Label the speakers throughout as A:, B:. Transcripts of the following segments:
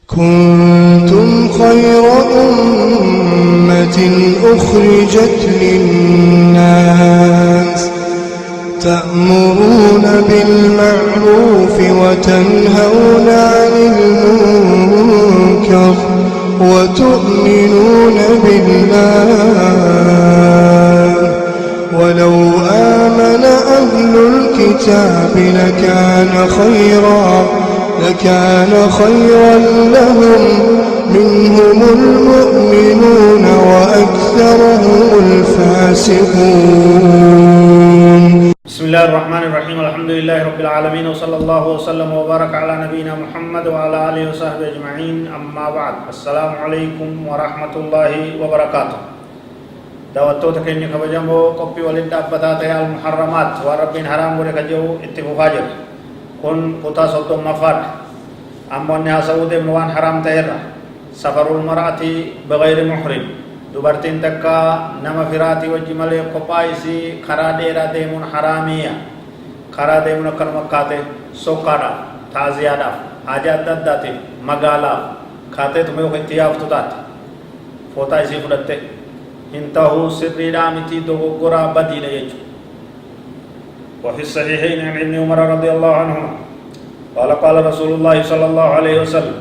A: كنتم خير أمة أخرجت للناس تأمرون بالمعروف وتنهون عن المنكر وتؤمنون بالله ولو آمن أهل الكتاب لكان خيرا لهم منهم المؤمنون وأكثرهم الفاسقون.
B: بسم الله الرحمن الرحيم. الحمد لله رب العالمين وصلى الله وسلم وبارك على نبينا محمد وعلى آله وصحبه أجمعين. أما بعد، السلام عليكم ورحمة الله وبركاته. دعوتو تكيني كبجمو قبي ولد أبتات المحرمات وربين حرام وركجو اتفاجر كن قطا صدوم مفاد أمونها سعود منوان حرام تهرى سفر المرأة بغير محرم dubartiin takka nama firaati wajji malee kophaa isii karaa dheeraa deemuun haraamiya. Karaa deemuun akkanuma kaate sokkaadhaaf, taaziyaadhaaf, haja adda addaatiif, magaalaaf kaateetuma yoo itti yaaftu taate footaa isii fudhatte hin ta'uu sirriidhaa miti dogoggoraa badiidha jechuudha. وفي الصحيحين عن ابن عمر رضي الله عنهما قال رسول الله صلى الله عليه وسلم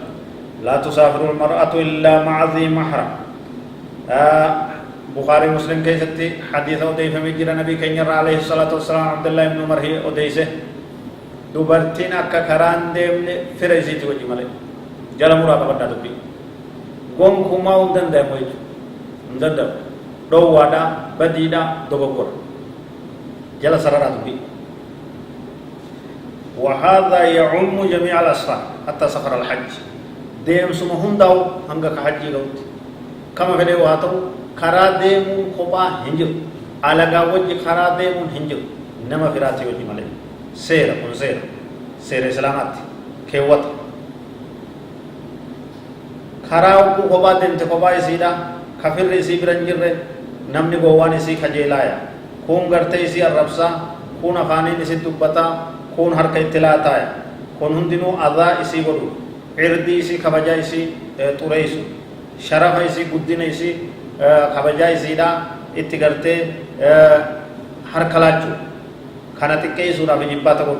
B: لا تسافر المرأة إلا مع ذي محرم. بخاري مسلم كيستي حديث أوديف مجرى نبي كنير عليه الصلاة والسلام عبد الله بن عمر هي أوديسه دوبرتين أكا كران ديمن فريزيتي وجي مالي جل مراقبة دبي قوم كما ودن دم ويج ندم دو وادا بديدا دوبكور جل سرارات بي. وهذا يعم جميع الأسفار حتى سفر الحج ديم سمهم داو هنگا حج لوت كما فدي واتو خرا ديمون خوبا هنجو अलगा वज्ज खरा देमुन हिंजो नमा फिराती वज्ज मले सेर उन सेर सलामत केवत खरा को खोबा दिन ते खोबा सीधा खफिर सी बिरंजिर रे नमनी गोवानी सी खजेलाया खून करते इसी अरबसा खून अफानी इसी दुब्बता खून हर के इत्तिलाता है खून हुंदिनो अदा इसी वरु इर्दी इसी खबजा इसी तुरैसु शरफ इसी गुद्दिन इसी खबजा इसीदा इत्ति करते हर खलाचु खाना तिक्के सूरा भी जिब्बात को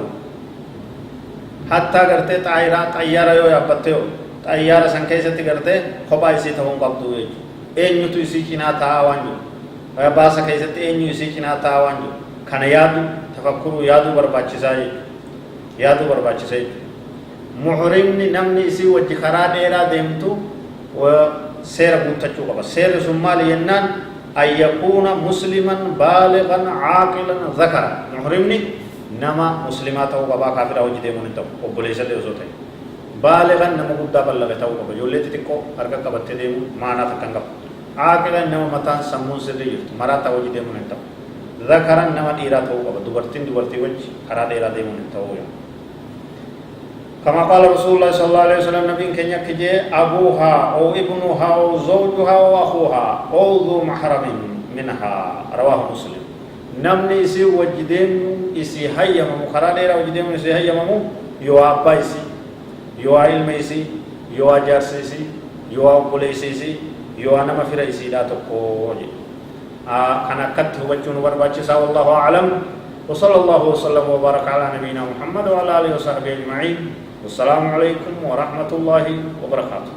B: हत्ता करते तायरा तैयार हो या बत्ते हो तैयार संख्या से करते खोपा इसी था उन कब्दू है एन्यु तो इसी चिना था आवांजो बासा कैसे एन्यु इसी चिना था आवांजो खाना यादु तफक्कुरु यादु बरबाची मुहरिम नि नमनी इसी वज्ज खरा डेरा देमतु व सेर बुतचु का सेर सुमाल यन्नान أن يكون مسلما بالغا عاقلا ذكرا محرمني نما مسلمات أو بابا كافر أو جدي من تاو وبوليس ده وزوته بالغا نما قد بالغ تاو بابا يولد تكو أركا كبتة ده ما أنا تكنغ عاقلا نما متان سمون سدي مرا تاو جدي من تاو ذكرا نما إيرا تاو بابا دوبرتين وجه خراد إيرا ده من تاو كما قال رسول الله صلى الله عليه وسلم نبي كنيا كجي أبوها أو ابنها أو زوجها أو أخوها أو ذو محرم منها رواه مسلم. نمني إسي وجدين إسي هيا ممو خرادير وجدين إسي هيا ممو يو أبا إسي يو علم إسي يو أجارس إسي يو أقوليس إسي يو أنا مفير إسي لا تقوجي أنا كت وجون ورباچسا والله أعلم وصلى الله وسلم وبارك على نبينا محمد وعلى آله وصحبه أجمعين. والسلام عليكم ورحمة الله وبركاته.